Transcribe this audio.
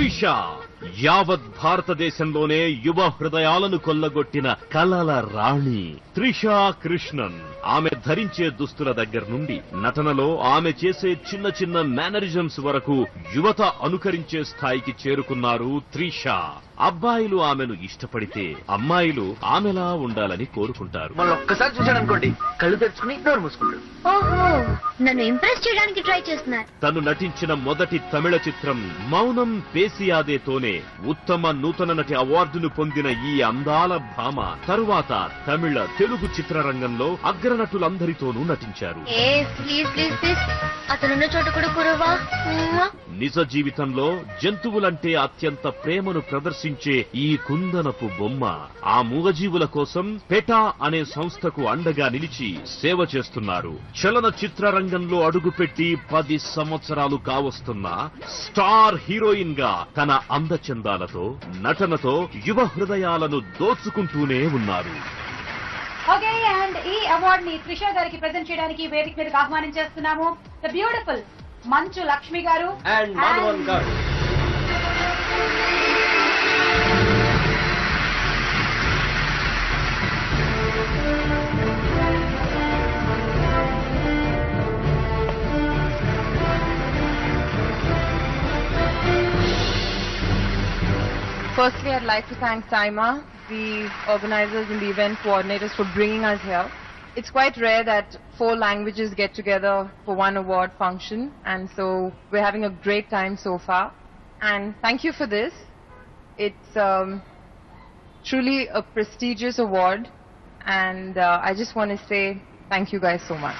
త్రిష యావత్ భారతదేశంలోనే యువ హృదయాలను కొల్లగొట్టిన కలల రాణి త్రిష కృష్ణన్. ఆమె ధరించే దుస్తుల దగ్గర నుండి నటనలో ఆమె చేసే చిన్న చిన్న మేనరిజమ్స్ వరకు యువత అనుకరించే స్థాయికి చేరుకున్నారు త్రిష. అబ్బాయిలు ఆమెను ఇష్టపడితే అమ్మాయిలు ఆమెలా ఉండాలని కోరుకుంటారు. మనం ఒక్కసారి చూశాడనుకోండి కళ్ళు తెరుచుకుని నోరు మూసుకుంటాడు. ఓహో, నన్ను ఇంప్రెస్ చేయడానికి ట్రై చేస్తున్నారు. తను నటించిన మొదటి తమిళ చిత్రం మౌనం పేసియాదేతోనే ఉత్తమ నూతన నటి అవార్డును పొందిన ఈ అందాల భామ తరువాత తమిళ తెలుగు చిత్రరంగంలో అగ్రనటులందరితోనూ నటించారు. అతనున్న చోట కూడా కురవా. నిజ జీవితంలో జంతువులంటే అత్యంత ప్రేమను ప్రదర్శించే ఈ కుందనపు బొమ్మ ఆ మూగజీవుల కోసం పెటా అనే సంస్థకు అండగా నిలిచి సేవ చేస్తున్నారు. చలన చిత్రరంగంలో అడుగుపెట్టి 10 సంవత్సరాలు కావస్తున్న స్టార్ హీరోయిన్ గా తన అందచందాలతో నటనతో యువ హృదయాలను దోచుకుంటూనే ఉన్నారు. ఓకే, అండ్ ఈ అవార్డ్ ని త్రిష గారికి ప్రెజెంట్ చేయడానికి వేదిక మీదకి ఆహ్వానించేస్తున్నాము ద బ్యూటిఫుల్ మంచు లక్ష్మి గారు అండ్ మాధవన్ గారు. Firstly, I'd like to thank Saima, the organizers and the event coordinators for bringing us here. It's quite rare that 4 languages get together for one award function, and so we're having a great time so far. And thank you for this. It's truly a prestigious award, and I just want to say thank you guys so much.